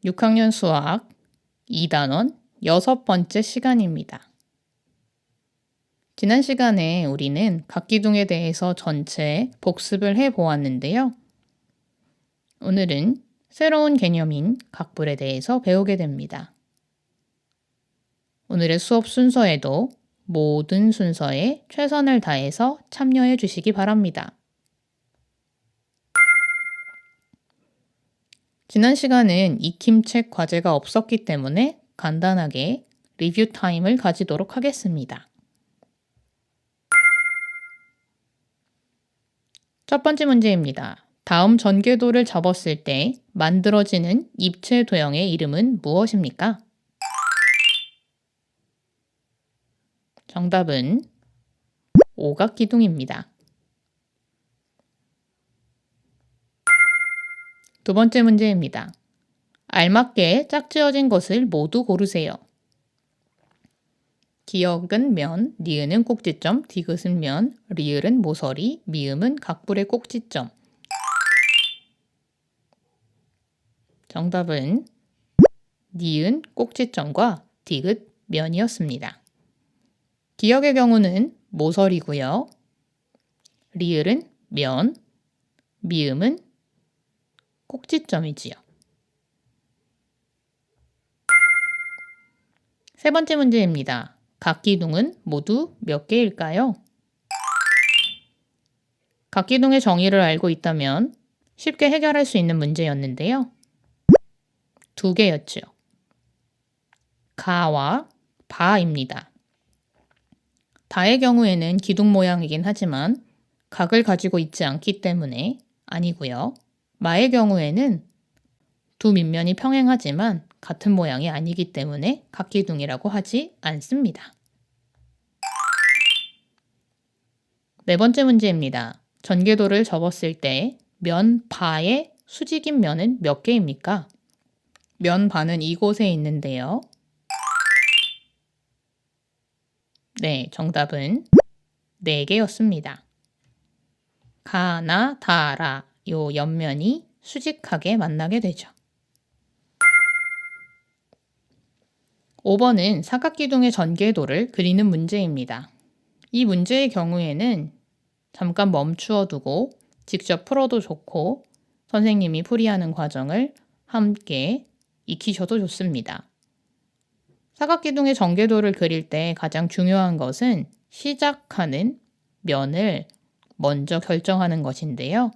6학년 수학 2단원 6번째 시간입니다. 지난 시간에 우리는 각기둥에 대해서 전체 복습을 해보았는데요. 오늘은 새로운 개념인 각불에 대해서 배우게 됩니다. 오늘의 수업 순서에도 모든 순서에 최선을 다해서 참여해 주시기 바랍니다. 지난 시간은 익힘책 과제가 없었기 때문에 간단하게 리뷰 타임을 가지도록 하겠습니다. 첫 번째 문제입니다. 다음 전개도를 접었을 때 만들어지는 입체 도형의 이름은 무엇입니까? 정답은 오각기둥입니다. 두 번째 문제입니다. 알맞게 짝지어진 것을 모두 고르세요. 기역은 면, 니은은 꼭지점, 디귿은 면, 리을은 모서리, 미음은 각불의 꼭지점. 정답은 니은 꼭지점과 디귿 면이었습니다. 기역의 경우는 모서리고요. 리을은 면, 미음은 꼭지점이지요. 세 번째 문제입니다. 각기둥은 모두 몇 개일까요? 각기둥의 정의를 알고 있다면 쉽게 해결할 수 있는 문제였는데요. 2개였죠. 가와 바입니다. 다의 경우에는 기둥 모양이긴 하지만 각을 가지고 있지 않기 때문에 아니고요. 마의 경우에는 두 밑면이 평행하지만 같은 모양이 아니기 때문에 각기둥이라고 하지 않습니다. 네 번째 문제입니다. 전개도를 접었을 때 면 바의 수직인 면은 몇 개입니까? 면 바는 이곳에 있는데요. 네, 정답은 4개였습니다. 가나 다라 요 옆면이 수직하게 만나게 되죠. 5번은 사각기둥의 전개도를 그리는 문제입니다. 이 문제의 경우에는 잠깐 멈추어 두고 직접 풀어도 좋고 선생님이 풀이하는 과정을 함께 익히셔도 좋습니다. 사각기둥의 전개도를 그릴 때 가장 중요한 것은 시작하는 면을 먼저 결정하는 것인데요.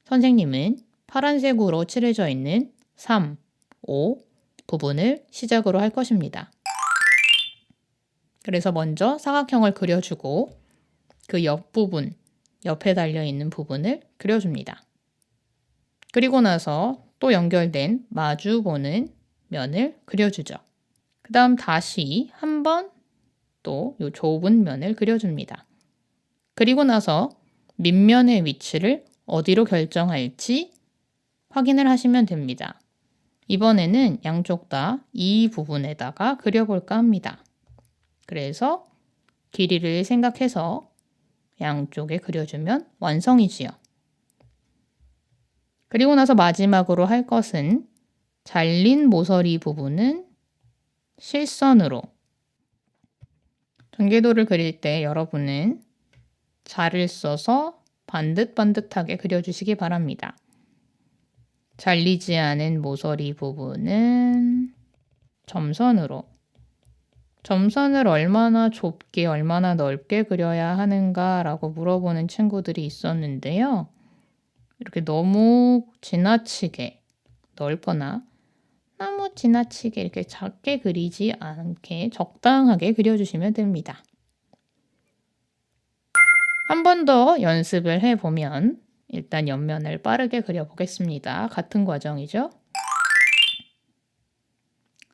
선생님은 파란색으로 칠해져 있는 3, 5 부분을 시작으로 할 것입니다. 그래서 먼저 사각형을 그려주고 그 옆부분, 옆에 달려있는 부분을 그려줍니다. 그리고 나서 또 연결된 마주보는 면을 그려주죠. 그 다음 다시 한 번 또 이 좁은 면을 그려줍니다. 그리고 나서 밑면의 위치를 어디로 결정할지 확인을 하시면 됩니다. 이번에는 양쪽 다 이 부분에다가 그려볼까 합니다. 그래서 길이를 생각해서 양쪽에 그려주면 완성이지요. 그리고 나서 마지막으로 할 것은 잘린 모서리 부분은 실선으로 전개도를 그릴 때 여러분은 자를 써서 반듯반듯하게 그려주시기 바랍니다. 잘리지 않은 모서리 부분은 점선으로 점선을 얼마나 좁게 얼마나 넓게 그려야 하는가 라고 물어보는 친구들이 있었는데요. 이렇게 너무 지나치게 넓거나 너무 지나치게 이렇게 작게 그리지 않게 적당하게 그려주시면 됩니다. 한 번 더 연습을 해보면 일단 옆면을 빠르게 그려보겠습니다. 같은 과정이죠.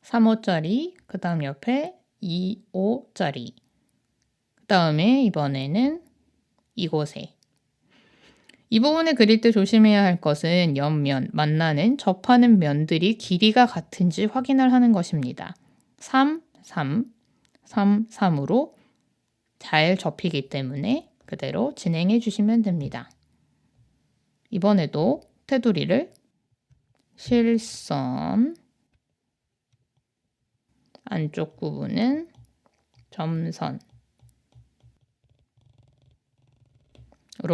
3호짜리, 그 다음 옆에 2호짜리, 그 다음에 이번에는 이곳에 이 부분을 그릴 때 조심해야 할 것은 옆면, 만나는 접하는 면들이 길이가 같은지 확인을 하는 것입니다. 3, 3, 3, 3으로 잘 접히기 때문에 그대로 진행해 주시면 됩니다. 이번에도 테두리를 실선, 안쪽 부분은 점선으로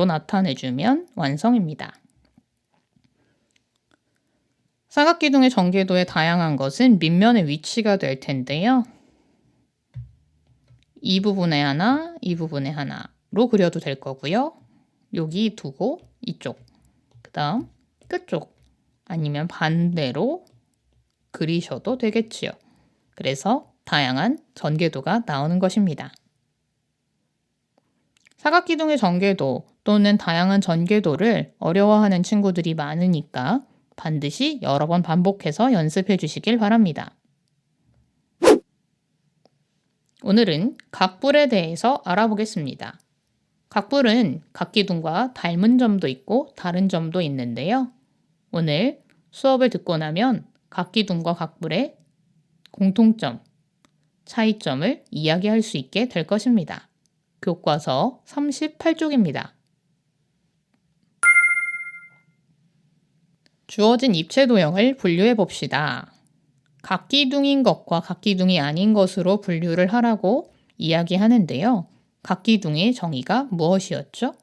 나타내주면 완성입니다. 사각기둥의 전개도의 다양한 것은 밑면의 위치가 될 텐데요. 이 부분에 하나, 이 부분에 하나로 그려도 될 거고요. 여기 두고 이쪽, 그 다음 끝쪽 아니면 반대로 그리셔도 되겠지요. 그래서 다양한 전개도가 나오는 것입니다. 사각기둥의 전개도 또는 다양한 전개도를 어려워하는 친구들이 많으니까 반드시 여러 번 반복해서 연습해 주시길 바랍니다. 오늘은 각불에 대해서 알아보겠습니다. 각불은 각기둥과 닮은 점도 있고 다른 점도 있는데요. 오늘 수업을 듣고 나면 각기둥과 각불의 공통점, 차이점을 이야기할 수 있게 될 것입니다. 교과서 38쪽입니다. 주어진 입체 도형을 분류해 봅시다. 각기둥인 것과 각기둥이 아닌 것으로 분류를 하라고 이야기하는데요. 각기둥의 정의가 무엇이었죠?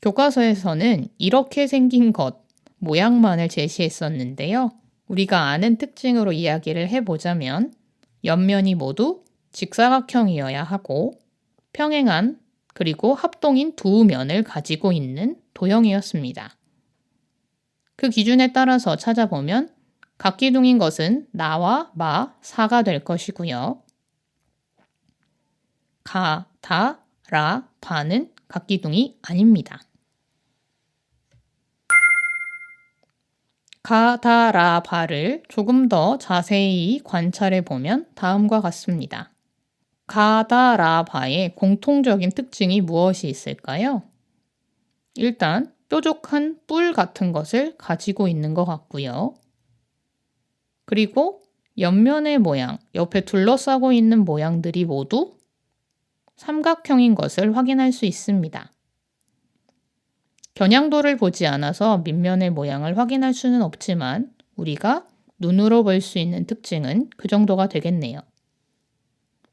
교과서에서는 이렇게 생긴 것, 모양만을 제시했었는데요. 우리가 아는 특징으로 이야기를 해보자면 옆면이 모두 직사각형이어야 하고 평행한 그리고 합동인 두 면을 가지고 있는 도형이었습니다. 그 기준에 따라서 찾아보면 각기둥인 것은 나와 마, 사가 될 것이고요. 가, 다, 라, 바는 각기둥이 아닙니다. 가, 다, 라, 바를 조금 더 자세히 관찰해 보면 다음과 같습니다. 가, 다, 라, 바의 공통적인 특징이 무엇이 있을까요? 일단 뾰족한 뿔 같은 것을 가지고 있는 것 같고요. 그리고 옆면의 모양, 옆에 둘러싸고 있는 모양들이 모두 삼각형인 것을 확인할 수 있습니다. 겨냥도를 보지 않아서 밑면의 모양을 확인할 수는 없지만 우리가 눈으로 볼 수 있는 특징은 그 정도가 되겠네요.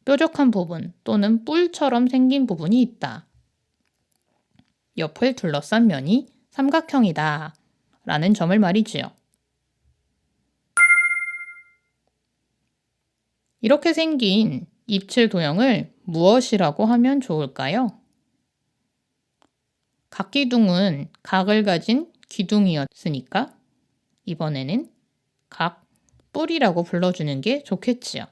뾰족한 부분 또는 뿔처럼 생긴 부분이 있다. 옆을 둘러싼 면이 삼각형이다 라는 점을 말이지요. 이렇게 생긴 입체 도형을 무엇이라고 하면 좋을까요? 각기둥은 각을 가진 기둥이었으니까 이번에는 각뿔이라고 불러주는 게 좋겠지요.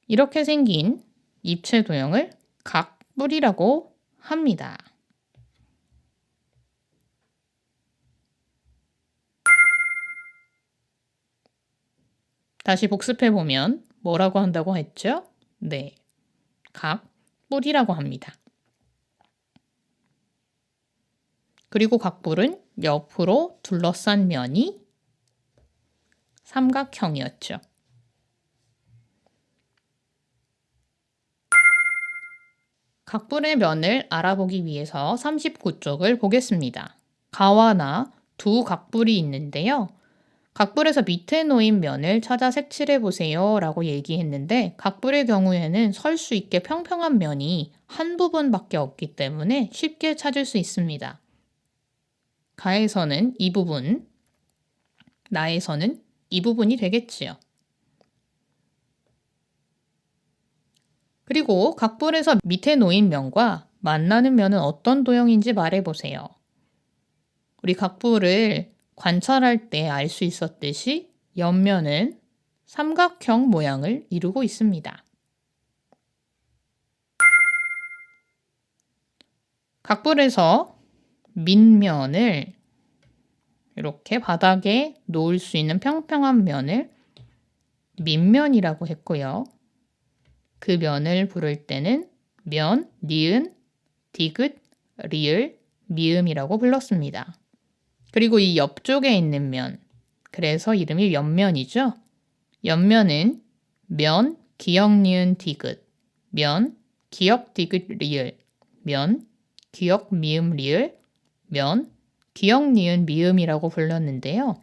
이렇게 생긴 입체 도형을 각뿔이라고 합니다. 다시 복습해보면 뭐라고 한다고 했죠? 네, 각뿔이라고 합니다. 그리고 각뿔은 옆으로 둘러싼 면이 삼각형이었죠. 각뿔의 면을 알아보기 위해서 39쪽을 보겠습니다. 가와 나 두 각뿔이 있는데요. 각뿔에서 밑에 놓인 면을 찾아 색칠해 보세요 라고 얘기했는데 각뿔의 경우에는 설 수 있게 평평한 면이 한 부분밖에 없기 때문에 쉽게 찾을 수 있습니다. 가에서는 이 부분, 나에서는 이 부분이 되겠지요. 그리고 각뿔에서 밑에 놓인 면과 만나는 면은 어떤 도형인지 말해보세요. 우리 각뿔을 관찰할 때 알 수 있었듯이 옆면은 삼각형 모양을 이루고 있습니다. 각뿔에서 밑면을 이렇게 바닥에 놓을 수 있는 평평한 면을 밑면이라고 했고요. 그 면을 부를 때는 면, 니은, 디귿, 리을, 미음이라고 불렀습니다. 그리고 이 옆쪽에 있는 면, 그래서 이름이 옆면이죠. 옆면은 면, 기역, 니은, 디귿, 면, 기역, 디귿, 리을, 면, 기역, 미음, 리을, 면, 기역, 니은, 미음이라고 불렀는데요.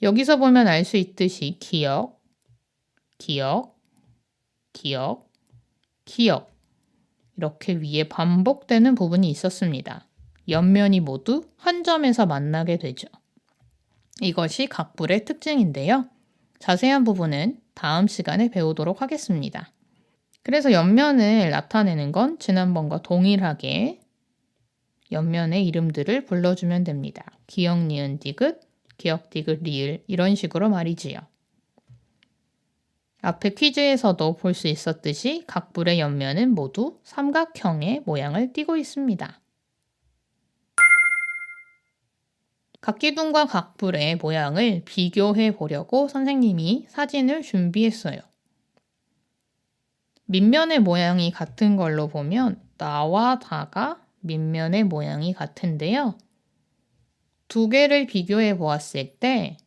여기서 보면 알 수 있듯이 기역, 기역, 기역, 기역. 이렇게 위에 반복되는 부분이 있었습니다. 옆면이 모두 한 점에서 만나게 되죠. 이것이 각불의 특징인데요. 자세한 부분은 다음 시간에 배우도록 하겠습니다. 그래서 옆면을 나타내는 건 지난번과 동일하게 옆면의 이름들을 불러주면 됩니다. 기역, 니은, 디귿, 기역, 디귿, 리을 이런 식으로 말이지요. 앞에 퀴즈에서도 볼 수 있었듯이 각불의 옆면은 모두 삼각형의 모양을 띠고 있습니다. 각기둥과 각불의 모양을 비교해 보려고 선생님이 사진을 준비했어요. 밑면의 모양이 같은 걸로 보면 나와 다가 밑면의 모양이 같은데요. 두 개를 비교해 보았을 때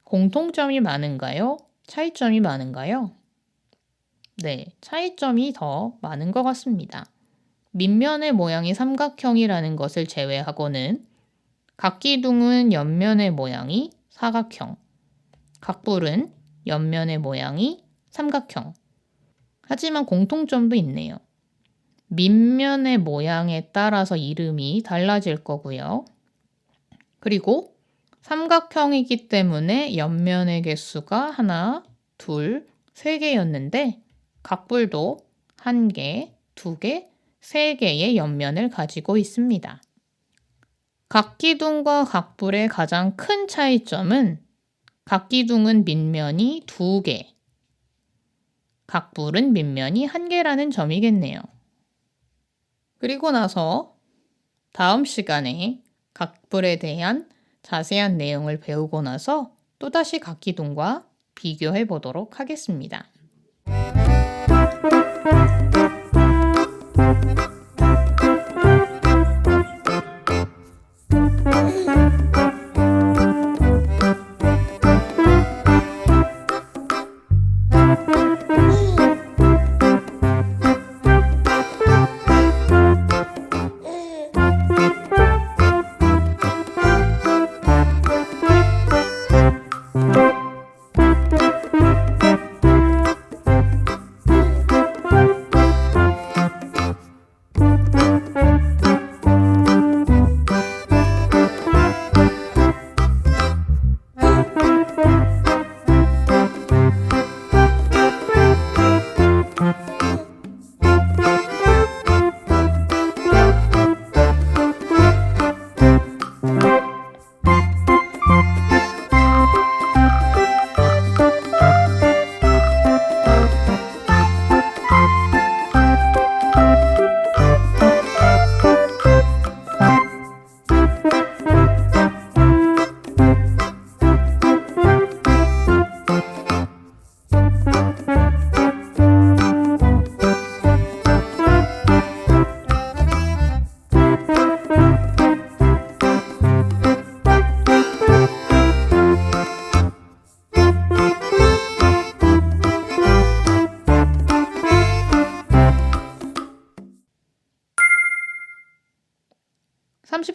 공통점이 많은가요? 차이점이 많은가요? 네, 차이점이 더 많은 것 같습니다. 밑면의 모양이 삼각형이라는 것을 제외하고는 각기둥은 옆면의 모양이 사각형, 각불은 옆면의 모양이 삼각형. 하지만 공통점도 있네요. 밑면의 모양에 따라서 이름이 달라질 거고요. 그리고 삼각형이기 때문에 옆면의 개수가 하나, 둘, 세 개였는데 각불도 한 개, 두 개, 세 개의 옆면을 가지고 있습니다. 각기둥과 각불의 가장 큰 차이점은 각기둥은 밑면이 두 개, 각불은 밑면이 한 개라는 점이겠네요. 그리고 나서 다음 시간에 각불에 대한 자세한 내용을 배우고 나서 또다시 각기둥과 비교해 보도록 하겠습니다.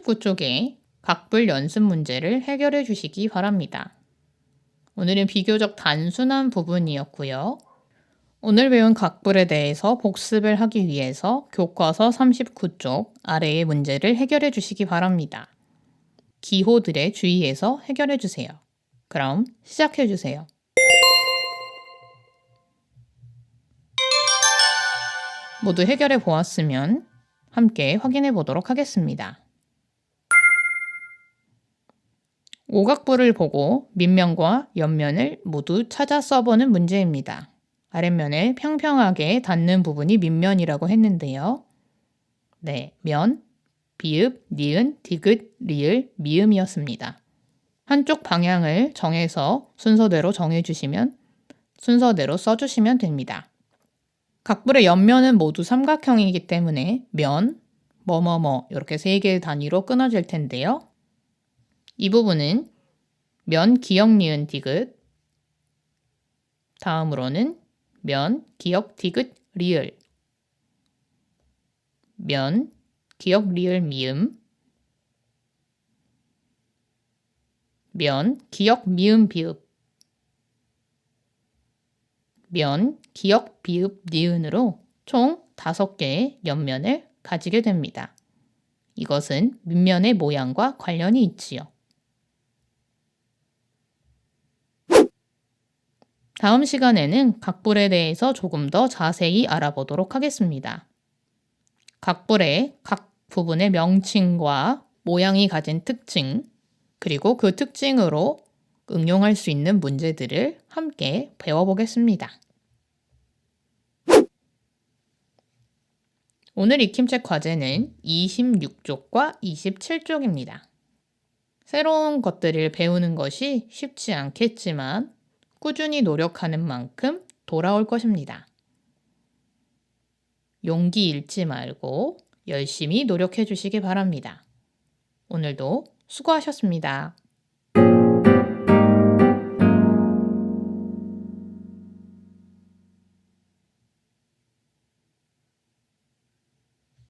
39쪽에 각불 연습 문제를 해결해 주시기 바랍니다. 오늘은 비교적 단순한 부분이었고요. 오늘 배운 각불에 대해서 복습을 하기 위해서 교과서 39쪽 아래의 문제를 해결해 주시기 바랍니다. 기호들에 주의해서 해결해 주세요. 그럼 시작해 주세요. 모두 해결해 보았으면 함께 확인해 보도록 하겠습니다. 오각부를 보고 밑면과 옆면을 모두 찾아 써보는 문제입니다. 아랫면을 평평하게 닿는 부분이 밑면이라고 했는데요. 네, 면, 비읍, 니은, 디귿, 리을, 미음이었습니다. 한쪽 방향을 정해서 순서대로 정해주시면 순서대로 써주시면 됩니다. 각불의 옆면은 모두 삼각형이기 때문에 면, 뭐뭐뭐 이렇게 세 개의 단위로 끊어질 텐데요. 이 부분은 면, 기역, 니은, 디귿, 다음으로는 면, 기역, 디귿, 리을, 면, 기역, 리을, 미음, 면, 기역, 미음, 비읍, 면, 기역, 비읍, 니은으로 총 5개의 옆면을 가지게 됩니다. 이것은 밑면의 모양과 관련이 있지요. 다음 시간에는 각불에 대해서 조금 더 자세히 알아보도록 하겠습니다. 각불의 각 부분의 명칭과 모양이 가진 특징, 그리고 그 특징으로 응용할 수 있는 문제들을 함께 배워보겠습니다. 오늘 익힘책 과제는 26쪽과 27쪽입니다. 새로운 것들을 배우는 것이 쉽지 않겠지만 꾸준히 노력하는 만큼 돌아올 것입니다. 용기 잃지 말고 열심히 노력해 주시기 바랍니다. 오늘도 수고하셨습니다.